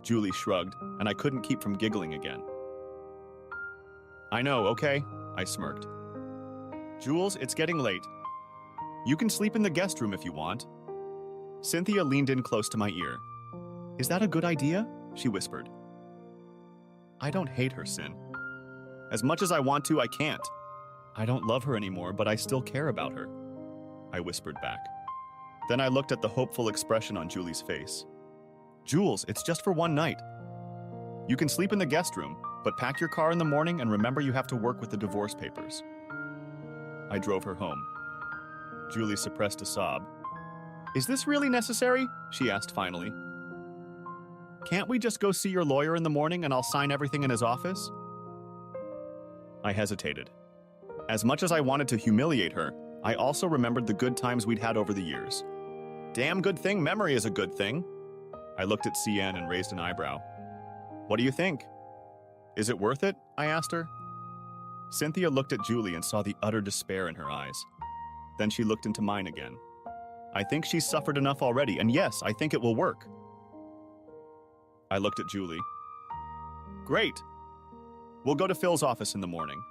Julie shrugged, and I couldn't keep from giggling again. I know, okay, I smirked. Jules, it's getting late. You can sleep in the guest room if you want. Cynthia leaned in close to my ear. Is that a good idea? She whispered. I don't hate her, Cyn. As much as I want to, I can't. I don't love her anymore, but I still care about her, I whispered back. Then I looked at the hopeful expression on Julie's face. Jules, it's just for one night. You can sleep in the guest room, but pack your car in the morning and remember you have to work with the divorce papers. I drove her home. Julie suppressed a sob. Is this really necessary? She asked finally. Can't we just go see your lawyer in the morning and I'll sign everything in his office? I hesitated. As much as I wanted to humiliate her, I also remembered the good times we'd had over the years. Damn good thing memory is a good thing. I looked at CN and raised an eyebrow. What do you think? Is it worth it? I asked her. Cynthia looked at Julie and saw the utter despair in her eyes. Then she looked into mine again. I think she's suffered enough already, and yes, I think it will work. I looked at Julie. Great. We'll go to Phil's office in the morning.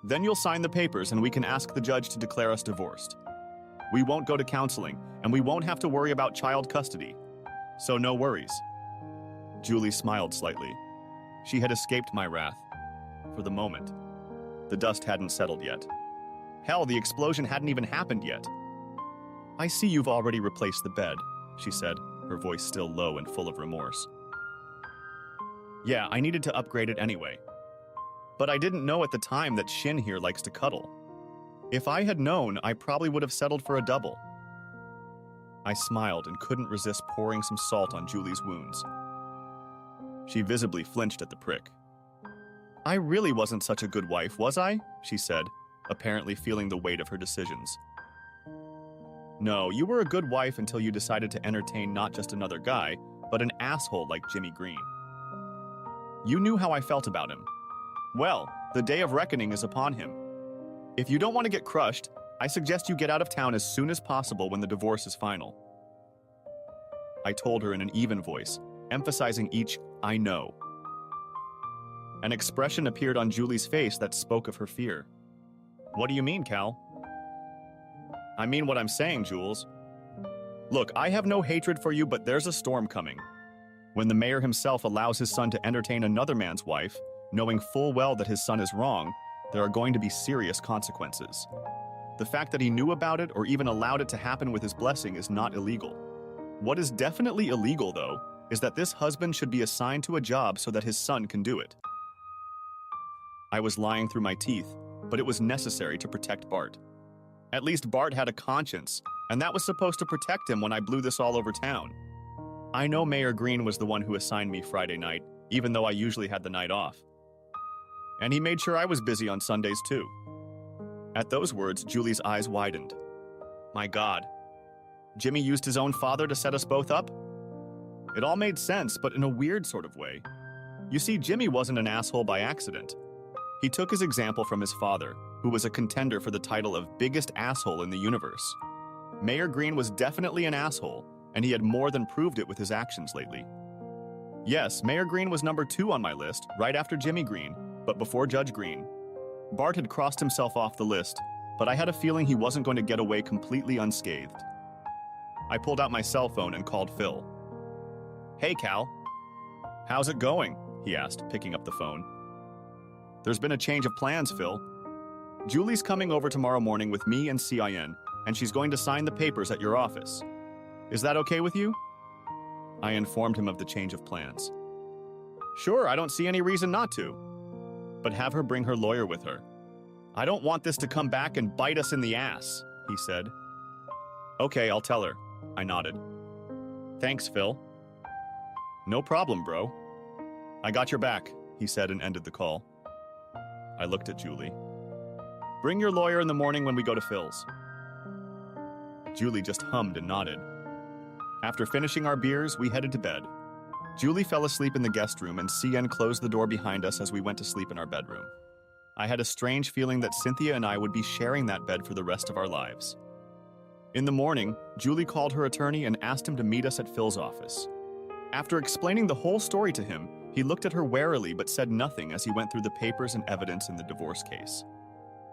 Then you'll sign the papers and we can ask the judge to declare us divorced. We won't go to counseling, and we won't have to worry about child custody. So no worries. Julie smiled slightly. She had escaped my wrath. For the moment. The dust hadn't settled yet. Hell, the explosion hadn't even happened yet. I see you've already replaced the bed, she said, her voice still low and full of remorse. Yeah, I needed to upgrade it anyway. But I didn't know at the time that Shin here likes to cuddle. If I had known, I probably would have settled for a double. I smiled and couldn't resist pouring some salt on Julie's wounds. She visibly flinched at the prick. I really wasn't such a good wife, was I? She said, apparently feeling the weight of her decisions. No, you were a good wife until you decided to entertain not just another guy, but an asshole like Jimmy Green. You knew how I felt about him. Well, The day of reckoning is upon him. If you don't want to get crushed, I suggest you get out of town as soon as possible when the divorce is final. I told her in an even voice, emphasizing each "I know." An expression appeared on Julie's face that spoke of her fear. What do you mean, Cal? I mean what I'm saying, Jules. Look, I have no hatred for you, but there's a storm coming. When the mayor himself allows his son to entertain another man's wife, knowing full well that his son is wrong, there are going to be serious consequences. The fact that he knew about it or even allowed it to happen with his blessing is not illegal. What is definitely illegal, though, is that this husband should be assigned to a job so that his son can do it. I was lying through my teeth, but it was necessary to protect Bart. At least Bart had a conscience, and that was supposed to protect him when I blew this all over town. I know Mayor Green was the one who assigned me Friday night, even though I usually had the night off. And he made sure I was busy on Sundays too. At those words, Julie's eyes widened. My God. Jimmy used his own father to set us both up? It all made sense, but in a weird sort of way. You see, Jimmy wasn't an asshole by accident. He took his example from his father, who was a contender for the title of biggest asshole in the universe. Mayor Green was definitely an asshole, and he had more than proved it with his actions lately. Yes, Mayor Green was number 2 on my list, right after Jimmy Green, but before Judge Green. Bart had crossed himself off the list, but I had a feeling he wasn't going to get away completely unscathed. I pulled out my cell phone and called Phil. Hey, Cal. How's it going? He asked, picking up the phone. There's been a change of plans, Phil. Julie's coming over tomorrow morning with me and CIN, and she's going to sign the papers at your office. Is that okay with you? I informed him of the change of plans. Sure, I don't see any reason not to. But have her bring her lawyer with her. I don't want this to come back and bite us in the ass, he said. Okay, I'll tell her, I nodded. Thanks, Phil. No problem, bro. I got your back, he said and ended the call. I looked at Julie. Bring your lawyer in the morning when we go to Phil's. Julie just hummed and nodded. After finishing our beers, we headed to bed. Julie fell asleep in the guest room and CN closed the door behind us as we went to sleep in our bedroom. I had a strange feeling that Cynthia and I would be sharing that bed for the rest of our lives. In the morning, Julie called her attorney and asked him to meet us at Phil's office. After explaining the whole story to him, he looked at her warily but said nothing as he went through the papers and evidence in the divorce case.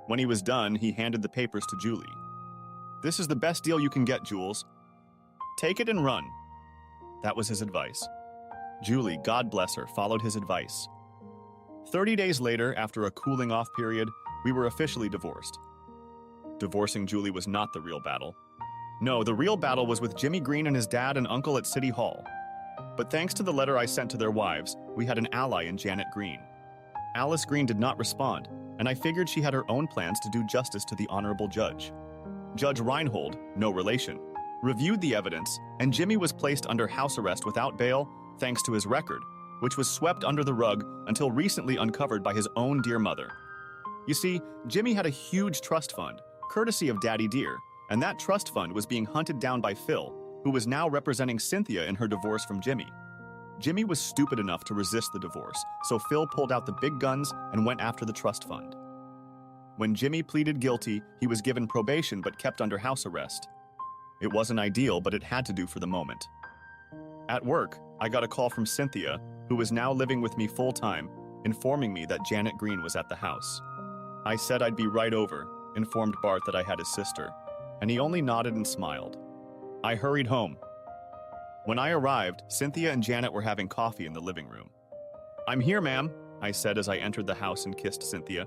When he was done, he handed the papers to Julie. This is the best deal you can get, Jules. Take it and run. That was his advice. Julie, God bless her, followed his advice. 30 days later, after a cooling off period, we were officially divorced. Divorcing Julie was not the real battle. No, the real battle was with Jimmy Green and his dad and uncle at City Hall. But thanks to the letter I sent to their wives, we had an ally in Janet Green. Alice Green did not respond, and I figured she had her own plans to do justice to the honorable judge. Judge Reinhold, no relation, reviewed the evidence, and Jimmy was placed under house arrest without bail thanks to his record, which was swept under the rug until recently uncovered by his own dear mother. You see, Jimmy had a huge trust fund, courtesy of Daddy Dear, and that trust fund was being hunted down by Phil, who was now representing Cynthia in her divorce from Jimmy. Jimmy was stupid enough to resist the divorce, so Phil pulled out the big guns and went after the trust fund. When Jimmy pleaded guilty, he was given probation but kept under house arrest. It wasn't ideal, but it had to do for the moment. At work, I got a call from Cynthia, who was now living with me full-time, informing me that Janet Green was at the house. I said I'd be right over, informed Bart that I had his sister, and he only nodded and smiled. I hurried home. When I arrived, Cynthia and Janet were having coffee in the living room. I'm here, ma'am, I said as I entered the house and kissed Cynthia.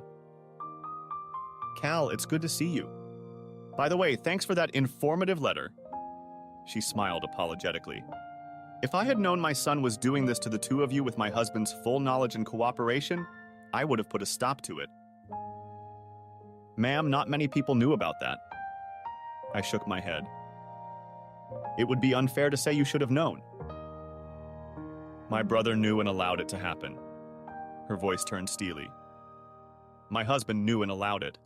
Cal, it's good to see you. By the way, thanks for that informative letter. She smiled apologetically. If I had known my son was doing this to the two of you with my husband's full knowledge and cooperation, I would have put a stop to it. Ma'am, not many people knew about that. I shook my head. It would be unfair to say you should have known. My brother knew and allowed it to happen. Her voice turned steely. My husband knew and allowed it.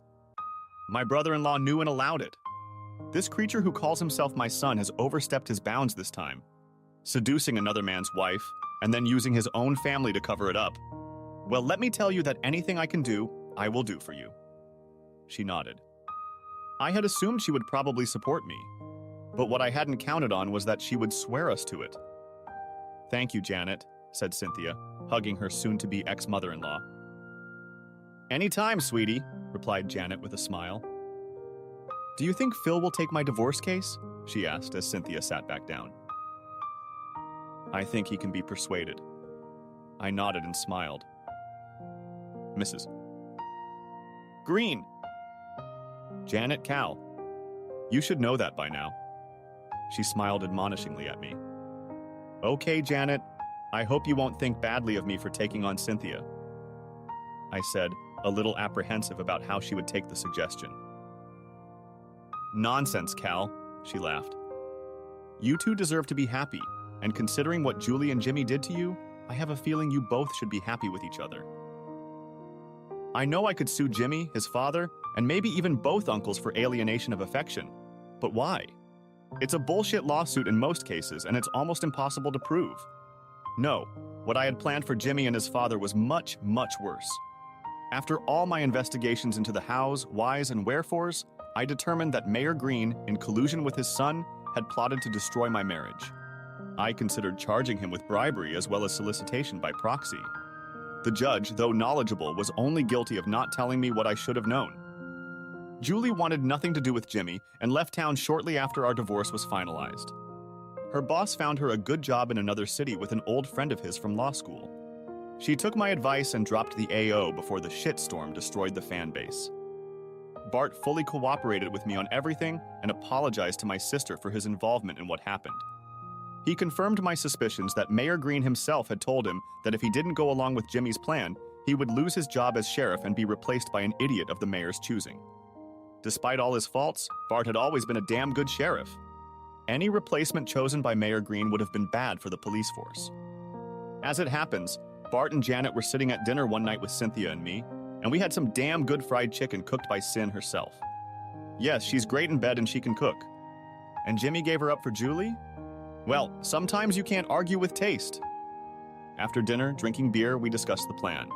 My brother-in-law knew and allowed it. This creature who calls himself my son has overstepped his bounds this time, seducing another man's wife and then using his own family to cover it up. Well, let me tell you that anything I can do, I will do for you. She nodded. I had assumed she would probably support me, but what I hadn't counted on was that she would swear us to it. Thank you, Janet, said Cynthia, hugging her soon-to-be ex-mother-in-law. Anytime, sweetie, replied Janet with a smile. Do you think Phil will take my divorce case? She asked as Cynthia sat back down. I think he can be persuaded. I nodded and smiled. Mrs. Green. Janet Cal. You should know that by now. She smiled admonishingly at me. Okay, Janet. I hope you won't think badly of me for taking on Cynthia, I said, a little apprehensive about how she would take the suggestion. Nonsense, Cal, she laughed. You two deserve to be happy, and considering what Julie and Jimmy did to you, I have a feeling you both should be happy with each other. I know I could sue Jimmy, his father, and maybe even both uncles for alienation of affection. But why? It's a bullshit lawsuit in most cases, and it's almost impossible to prove. No, what I had planned for Jimmy and his father was much, much worse. After all my investigations into the hows, whys, and wherefores, I determined that Mayor Green, in collusion with his son, had plotted to destroy my marriage. I considered charging him with bribery as well as solicitation by proxy. The judge, though knowledgeable, was only guilty of not telling me what I should have known. Julie wanted nothing to do with Jimmy and left town shortly after our divorce was finalized. Her boss found her a good job in another city with an old friend of his from law school. She took my advice and dropped the AO before the shitstorm destroyed the fan base. Bart fully cooperated with me on everything and apologized to my sister for his involvement in what happened. He confirmed my suspicions that Mayor Green himself had told him that if he didn't go along with Jimmy's plan, he would lose his job as sheriff and be replaced by an idiot of the mayor's choosing. Despite all his faults, Bart had always been a damn good sheriff. Any replacement chosen by Mayor Green would have been bad for the police force. As it happens, Bart and Janet were sitting at dinner one night with Cynthia and me, and we had some damn good fried chicken cooked by Sin herself. Yes, she's great in bed and she can cook. And Jimmy gave her up for Julie? Well, sometimes you can't argue with taste. After dinner, drinking beer, we discussed the plan.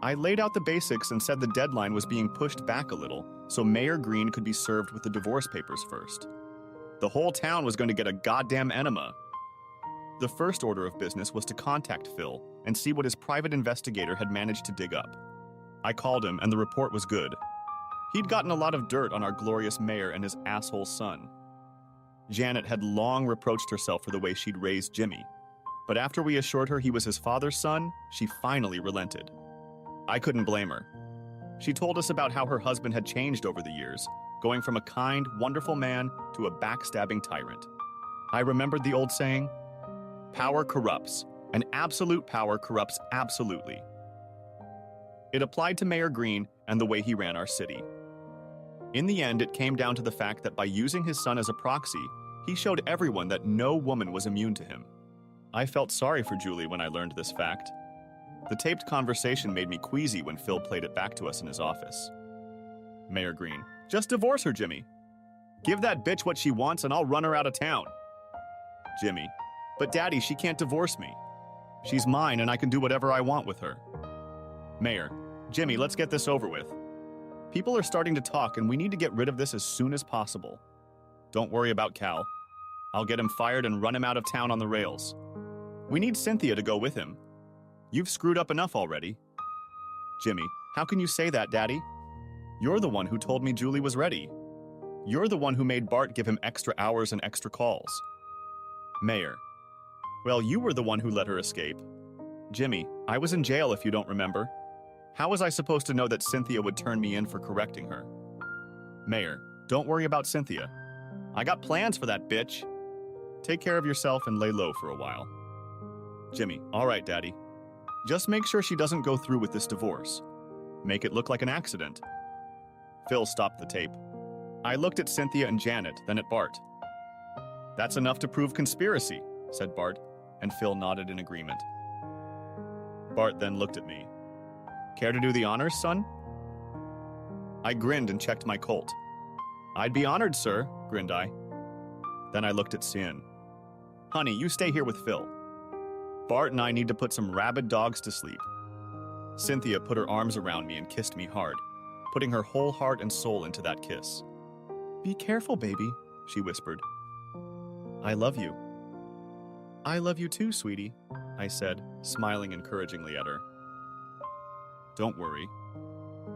I laid out the basics and said the deadline was being pushed back a little, so Mayor Green could be served with the divorce papers first. The whole town was going to get a goddamn enema. The first order of business was to contact Phil and see what his private investigator had managed to dig up. I called him and the report was good. He'd gotten a lot of dirt on our glorious mayor and his asshole son. Janet had long reproached herself for the way she'd raised Jimmy, but after we assured her he was his father's son, she finally relented. I couldn't blame her. She told us about how her husband had changed over the years, going from a kind, wonderful man to a backstabbing tyrant. I remembered the old saying, "Power corrupts, and absolute power corrupts absolutely." It applied to Mayor Green and the way he ran our city. In the end, it came down to the fact that by using his son as a proxy, he showed everyone that no woman was immune to him. I felt sorry for Julie when I learned this fact. The taped conversation made me queasy when Phil played it back to us in his office. Mayor Green, just divorce her, Jimmy. Give that bitch what she wants and I'll run her out of town. Jimmy, but Daddy, she can't divorce me. She's mine and I can do whatever I want with her. Mayor, Jimmy, let's get this over with. People are starting to talk and we need to get rid of this as soon as possible. Don't worry about Cal. I'll get him fired and run him out of town on the rails. We need Cynthia to go with him. You've screwed up enough already. Jimmy, how can you say that, Daddy? You're the one who told me Julie was ready. You're the one who made Bart give him extra hours and extra calls. Mayor, well, you were the one who let her escape. Jimmy, I was in jail if you don't remember. How was I supposed to know that Cynthia would turn me in for correcting her? Mayor, don't worry about Cynthia. I got plans for that bitch. Take care of yourself and lay low for a while. Jimmy, all right, Daddy. Just make sure she doesn't go through with this divorce. Make it look like an accident. Phil stopped the tape. I looked at Cynthia and Janet, then at Bart. That's enough to prove conspiracy, said Bart, and Phil nodded in agreement. Bart then looked at me. Care to do the honors, son? I grinned and checked my Colt. I'd be honored, sir, grinned I. Then I looked at Sin. Honey, you stay here with Phil. Bart and I need to put some rabid dogs to sleep. Cynthia put her arms around me and kissed me hard, putting her whole heart and soul into that kiss. "Be careful, baby," she whispered. "I love you." "I love you too, sweetie," I said, smiling encouragingly at her. "Don't worry.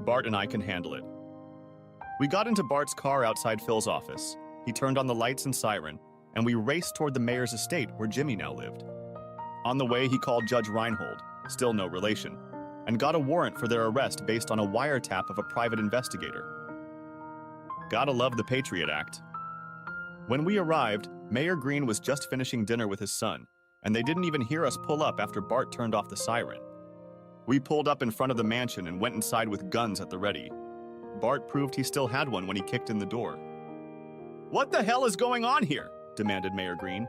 Bart and I can handle it." We got into Bart's car outside Phil's office. He turned on the lights and siren, and we raced toward the mayor's estate where Jimmy now lived. On the way, he called Judge Reinhold, still no relation, and got a warrant for their arrest based on a wiretap of a private investigator. Gotta love the Patriot Act. When we arrived, Mayor Green was just finishing dinner with his son, and they didn't even hear us pull up after Bart turned off the siren. We pulled up in front of the mansion and went inside with guns at the ready. Bart proved he still had one when he kicked in the door. "What the hell is going on here?" demanded Mayor Green.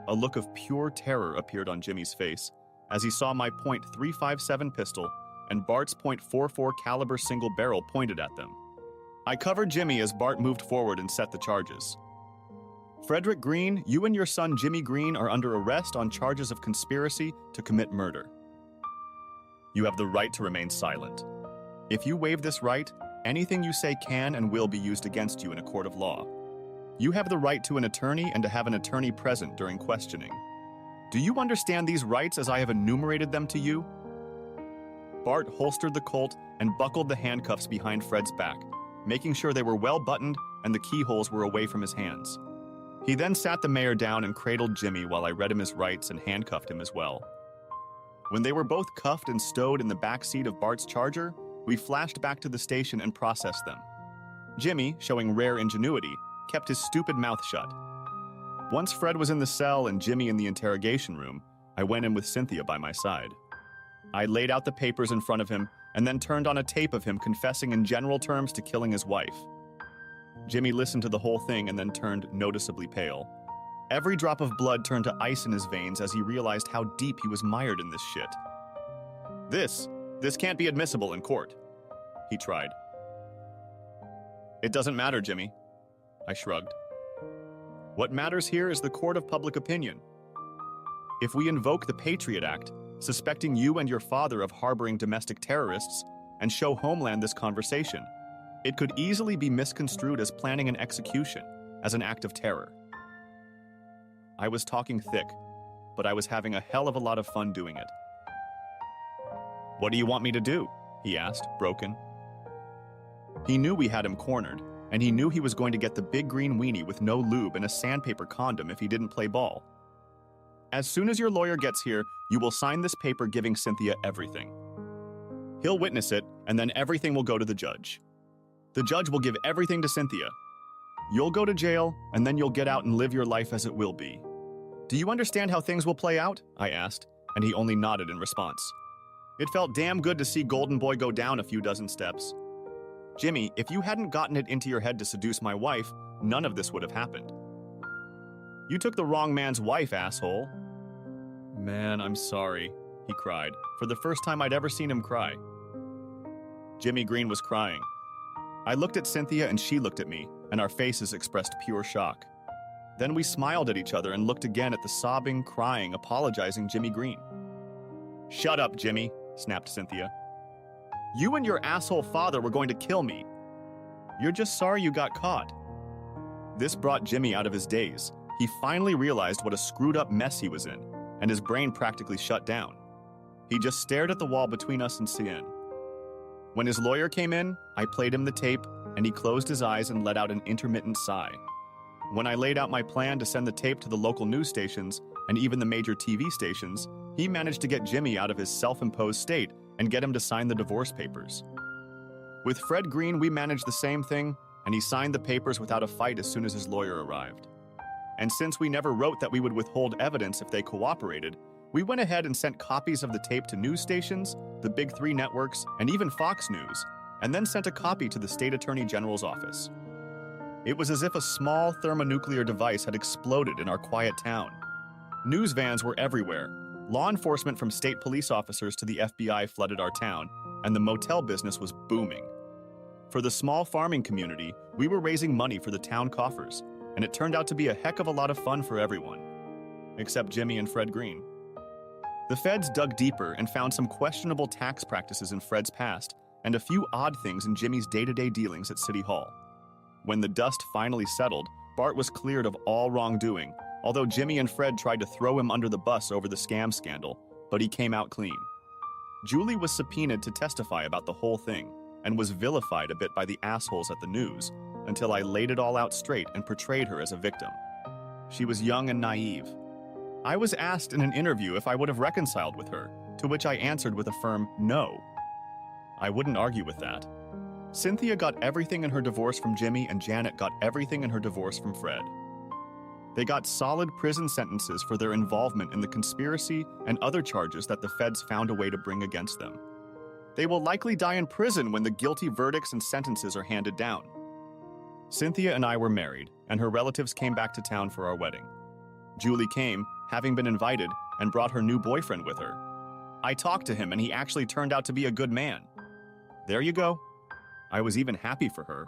A look of pure terror appeared on Jimmy's face as he saw my .357 pistol and Bart's .44 caliber single barrel pointed at them. I covered Jimmy as Bart moved forward and set the charges. "Frederick Green, you and your son Jimmy Green are under arrest on charges of conspiracy to commit murder. You have the right to remain silent. If you waive this right, anything you say can and will be used against you in a court of law. You have the right to an attorney and to have an attorney present during questioning. Do you understand these rights as I have enumerated them to you?" Bart holstered the Colt and buckled the handcuffs behind Fred's back, making sure they were well buttoned and the keyholes were away from his hands. He then sat the mayor down and cradled Jimmy while I read him his rights and handcuffed him as well. When they were both cuffed and stowed in the back seat of Bart's Charger, we flashed back to the station and processed them. Jimmy, showing rare ingenuity, kept his stupid mouth shut. Once Fred was in the cell and Jimmy in the interrogation room, I went in with Cynthia by my side. I laid out the papers in front of him and then turned on a tape of him confessing in general terms to killing his wife. Jimmy listened to the whole thing and then turned noticeably pale. Every drop of blood turned to ice in his veins as he realized how deep he was mired in this shit. This can't be admissible in court," he tried. "It doesn't matter, Jimmy," I shrugged. "What matters here is the court of public opinion. If we invoke the Patriot Act, suspecting you and your father of harboring domestic terrorists, and show Homeland this conversation, it could easily be misconstrued as planning an execution, as an act of terror." I was talking thick, but I was having a hell of a lot of fun doing it. "What do you want me to do?" he asked, broken. He knew we had him cornered, and he knew he was going to get the big green weenie with no lube and a sandpaper condom if he didn't play ball. "As soon as your lawyer gets here, you will sign this paper giving Cynthia everything. He'll witness it, and then everything will go to the judge. The judge will give everything to Cynthia. You'll go to jail, and then you'll get out and live your life as it will be. Do you understand how things will play out?" I asked, and he only nodded in response. It felt damn good to see Golden Boy go down a few dozen steps. "Jimmy, if you hadn't gotten it into your head to seduce my wife, none of this would have happened." "You took the wrong man's wife, asshole." "Man, I'm sorry," he cried, for the first time I'd ever seen him cry. Jimmy Green was crying. I looked at Cynthia and she looked at me, and our faces expressed pure shock. Then we smiled at each other and looked again at the sobbing, crying, apologizing Jimmy Green. "Shut up, Jimmy," snapped Cynthia. "You and your asshole father were going to kill me. You're just sorry you got caught." This brought Jimmy out of his daze. He finally realized what a screwed up mess he was in, and his brain practically shut down. He just stared at the wall between us and Cien. When his lawyer came in, I played him the tape, and he closed his eyes and let out an intermittent sigh. When I laid out my plan to send the tape to the local news stations and even the major TV stations, he managed to get Jimmy out of his self-imposed state and get him to sign the divorce papers. With Fred Green, we managed the same thing, and he signed the papers without a fight as soon as his lawyer arrived. And since we never wrote that we would withhold evidence if they cooperated, we went ahead and sent copies of the tape to news stations, the Big Three networks, and even Fox News, and then sent a copy to the State Attorney General's office. It was as if a small thermonuclear device had exploded in our quiet town. News vans were everywhere. Law enforcement from state police officers to the FBI flooded our town, and the motel business was booming. For the small farming community, we were raising money for the town coffers, and it turned out to be a heck of a lot of fun for everyone. Except Jimmy and Fred Green. The feds dug deeper and found some questionable tax practices in Fred's past and a few odd things in Jimmy's day-to-day dealings at City Hall. When the dust finally settled, Bart was cleared of all wrongdoing, although Jimmy and Fred tried to throw him under the bus over the scam scandal, but he came out clean. Julie was subpoenaed to testify about the whole thing and was vilified a bit by the assholes at the news until I laid it all out straight and portrayed her as a victim. She was young and naive. I was asked in an interview if I would have reconciled with her, to which I answered with a firm no. I wouldn't argue with that. Cynthia got everything in her divorce from Jimmy, and Janet got everything in her divorce from Fred. They got solid prison sentences for their involvement in the conspiracy and other charges that the feds found a way to bring against them. They will likely die in prison when the guilty verdicts and sentences are handed down. Cynthia and I were married, and her relatives came back to town for our wedding. Julie came, having been invited, and brought her new boyfriend with her. I talked to him, and he actually turned out to be a good man. There you go. I was even happy for her.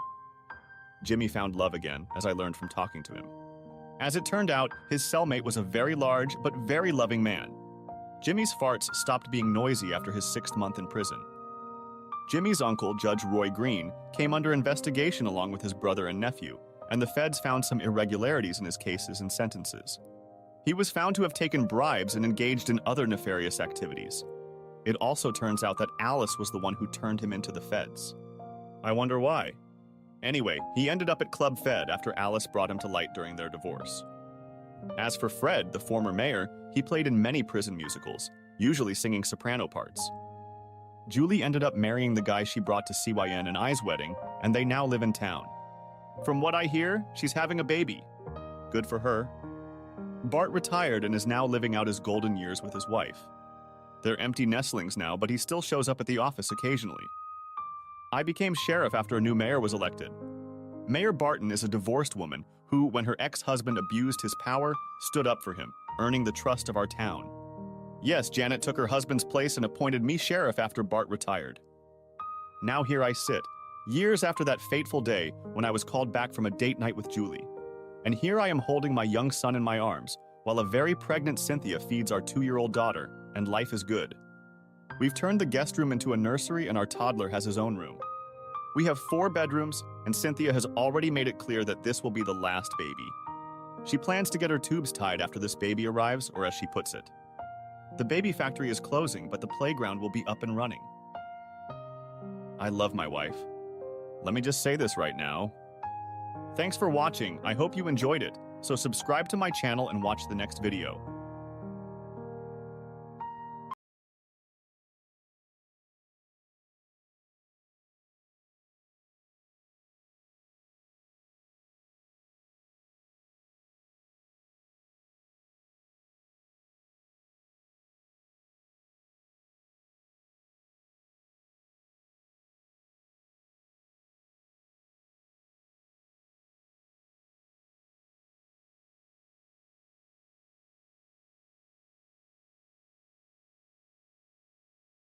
Jimmy found love again, as I learned from talking to him. As it turned out, his cellmate was a very large but very loving man. Jimmy's farts stopped being noisy after his 6th month in prison. Jimmy's uncle, Judge Roy Green, came under investigation along with his brother and nephew, and the feds found some irregularities in his cases and sentences. He was found to have taken bribes and engaged in other nefarious activities. It also turns out that Alice was the one who turned him into the feds. I wonder why. Anyway, he ended up at Club Fed after Alice brought him to light during their divorce. As for Fred, the former mayor, he played in many prison musicals, usually singing soprano parts. Julie ended up marrying the guy she brought to CYN and I's wedding, and they now live in town. From what I hear, she's having a baby. Good for her. Bart retired and is now living out his golden years with his wife. They're empty nestlings now, but he still shows up at the office occasionally. I became sheriff after a new mayor was elected. Mayor Barton is a divorced woman who, when her ex-husband abused his power, stood up for him, earning the trust of our town. Yes, Janet took her husband's place and appointed me sheriff after Bart retired. Now here I sit, years after that fateful day when I was called back from a date night with Julie. And here I am holding my young son in my arms, while a very pregnant Cynthia feeds our 2-year-old daughter, and life is good. We've turned the guest room into a nursery, and our toddler has his own room. We have 4 bedrooms, and Cynthia has already made it clear that this will be the last baby. She plans to get her tubes tied after this baby arrives, or as she puts it. The baby factory is closing, but the playground will be up and running. I love my wife. Let me just say this right now. Thanks for watching. I hope you enjoyed it. So subscribe to my channel and watch the next video.